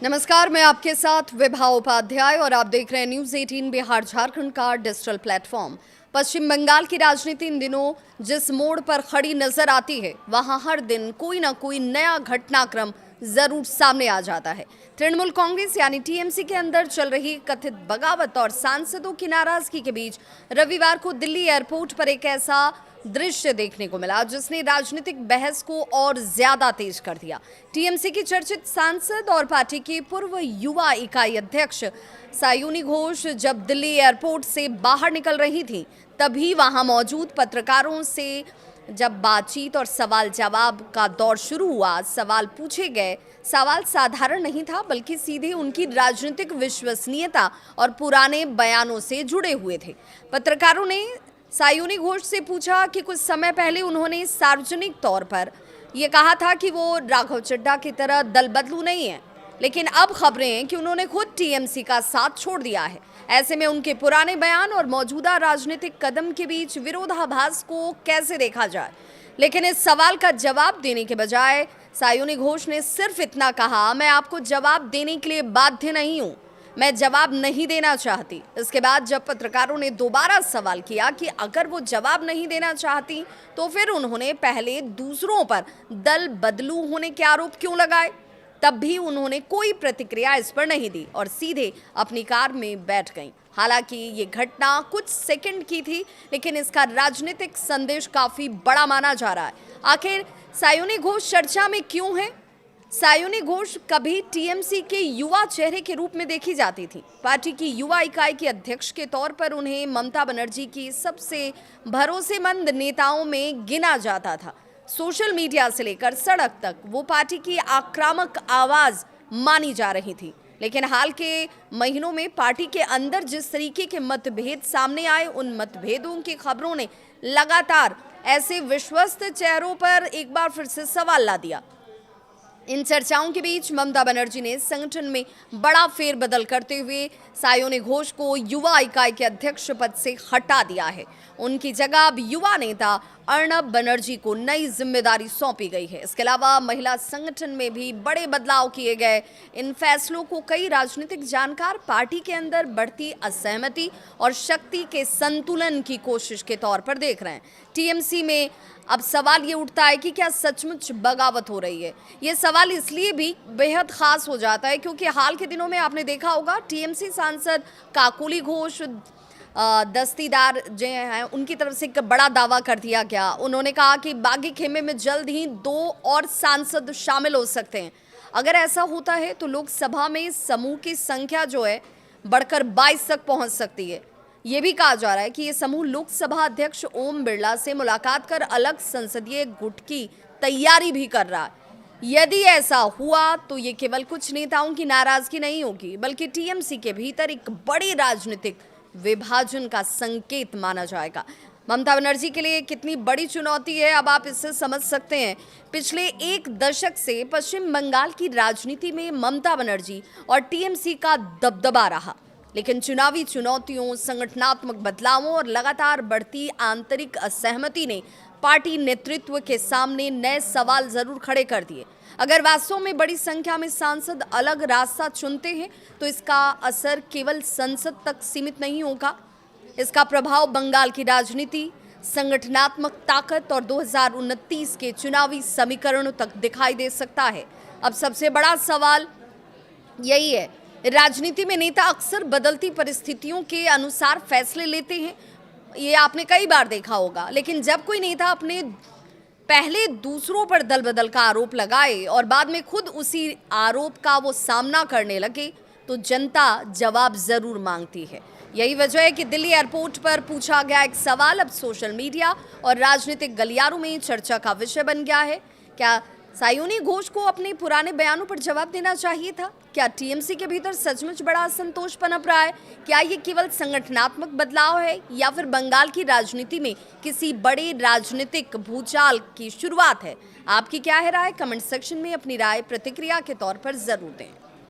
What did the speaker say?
नमस्कार, मैं आपके साथ विभा उपाध्याय और आप देख रहे हैं न्यूज़ 18 बिहार झारखंड का डिजिटल प्लेटफॉर्म। पश्चिम बंगाल की राजनीति इन दिनों जिस मोड़ पर खड़ी नजर आती है, वहां हर दिन कोई ना कोई नया घटनाक्रम जरूर सामने आ जाता है। तृणमूल कांग्रेस यानी टीएमसी के अंदर चल रही कथित बगावत और सांसदों की नाराजगी के बीच रविवार को दिल्ली एयरपोर्ट पर एक ऐसा दृश्य देखने को मिला जिसने राजनीतिक बहस को और ज्यादा तेज कर दिया। टीएमसी की चर्चित सांसद और पार्टी की पूर्व युवा इकाई अध्यक्ष सायुनी घोष जब दिल्ली एयरपोर्ट से बाहर निकल रही थी, तभी वहां मौजूद पत्रकारों से जब बातचीत और सवाल जवाब का दौर शुरू हुआ। सवाल पूछे गए। सवाल साधारण नहीं था, बल्कि सीधे उनकी राजनीतिक विश्वसनीयता और पुराने बयानों से जुड़े हुए थे। पत्रकारों ने सायुनी घोष से पूछा कि कुछ समय पहले उन्होंने सार्वजनिक तौर पर यह कहा था कि वो राघव चड्ढा की तरह दल बदलू नहीं है, लेकिन अब खबरें हैं कि उन्होंने खुद टीएमसी का साथ छोड़ दिया है। ऐसे में उनके पुराने बयान और मौजूदा राजनीतिक कदम के बीच विरोधाभास को कैसे देखा जाए। लेकिन इस सवाल का जवाब देने के बजाय सायुनी घोष ने सिर्फ इतना कहा, मैं आपको जवाब देने के लिए बाध्य नहीं हूं, मैं जवाब नहीं देना चाहती। इसके बाद जब पत्रकारों ने दोबारा सवाल किया कि अगर वो जवाब नहीं देना चाहती, तो फिर उन्होंने पहले दूसरों पर दल बदलू होने के आरोप क्यों लगाए, तब भी उन्होंने कोई प्रतिक्रिया इस पर नहीं दी और सीधे अपनी कार में बैठ गईं। हालांकि ये घटना कुछ सेकंड की थी, लेकिन इसका राजनीतिक संदेश काफी बड़ा माना जा रहा है। आखिर सायुनी घोष चर्चा में क्यों है? सायुनी घोष कभी टीएमसी के युवा चेहरे के रूप में देखी जाती थी। पार्टी की युवा इकाई के अध्यक्ष के तौर पर उन्हें ममता बनर्जी की सबसे भरोसेमंद नेताओं में गिना जाता था। सोशल मीडिया से लेकर सड़क तक वो पार्टी की आक्रामक आवाज मानी जा रही थी। लेकिन हाल के महीनों में पार्टी के अंदर जिस तरीके के मतभेद सामने आए, उन मतभेदों की खबरों ने लगातार ऐसे विश्वस्त चेहरों पर एक बार फिर से सवाल ला दिया। इन चर्चाओं के बीच ममता बनर्जी ने संगठन में बड़ा फेरबदल करते हुए सायुनी घोष को युवा इकाई के अध्यक्ष पद से हटा दिया है। उनकी जगह अब युवा नेता अर्नब बनर्जी को नई जिम्मेदारी सौंपी गई है। इसके अलावा महिला संगठन में भी बड़े बदलाव किए गए। इन फैसलों को कई राजनीतिक जानकार पार्टी के अंदर बढ़ती असहमति और शक्ति के संतुलन की कोशिश के तौर पर देख रहे हैं। टीएमसी में अब सवाल ये उठता है कि क्या सचमुच बगावत हो रही है। ये सवाल इसलिए भी बेहद खास हो जाता है क्योंकि हाल के दिनों में आपने देखा होगा टीएमसी सांसद काकोली घोष दस्तीदार जो हैं, उनकी तरफ से एक बड़ा दावा कर दिया गया। उन्होंने कहा कि बागी खेमे में जल्द ही 2 और सांसद शामिल हो सकते हैं। अगर ऐसा होता है तो लोकसभा में समूह की संख्या जो है बढ़कर 22 तक पहुंच सकती है। ये भी कहा जा रहा है कि ये समूह लोकसभा अध्यक्ष ओम बिरला से मुलाकात कर अलग संसदीय गुट की तैयारी भी कर रहा है। यदि ऐसा हुआ तो ये केवल कुछ नेताओं की नाराजगी नहीं होगी, बल्कि टीएमसी के भीतर एक बड़ी राजनीतिक विभाजन का संकेत माना जाएगा। ममता बनर्जी के लिए कितनी बड़ी चुनौती है, अब आप इससे समझ सकते हैं। पिछले 1 दशक से पश्चिम बंगाल की राजनीति में ममता बनर्जी और टीएमसी का दबदबा रहा, लेकिन चुनावी चुनौतियों, संगठनात्मक बदलावों और लगातार बढ़ती आंतरिक असहमति ने पार्टी नेतृत्व के सामने नए सवाल जरूर खड़े कर दिए। अगर वास्तव में बड़ी संख्या में सांसद अलग रास्ता चुनते हैं तो इसका असर केवल संसद तक सीमित नहीं होगा। इसका प्रभाव बंगाल की राजनीति, संगठनात्मक ताकत और 2029 के चुनावी समीकरणों तक दिखाई दे सकता है। अब सबसे बड़ा सवाल यही है, राजनीति में नेता अक्सर बदलती परिस्थितियों के अनुसार फैसले लेते हैं। ये आपने कई बार देखा होगा। लेकिन जब कोई नेता अपने पहले दूसरों पर दल बदल का आरोप लगाए और बाद में खुद उसी आरोप का वो सामना करने लगे, तो जनता जवाब जरूर मांगती है। यही वजह है कि दिल्ली एयरपोर्ट पर पूछा गया एक सवाल अब सोशल मीडिया और राजनीतिक गलियारों में चर्चा का विषय बन गया है। क्या सायुनी घोष को अपने पुराने बयानों पर जवाब देना चाहिए था? क्या टीएमसी के भीतर सचमुच बड़ा असंतोष पनप रहा है? क्या ये केवल संगठनात्मक बदलाव है या फिर बंगाल की राजनीति में किसी बड़े राजनीतिक भूचाल की शुरुआत है? आपकी क्या है राय? कमेंट सेक्शन में अपनी राय प्रतिक्रिया के तौर पर जरूर दें।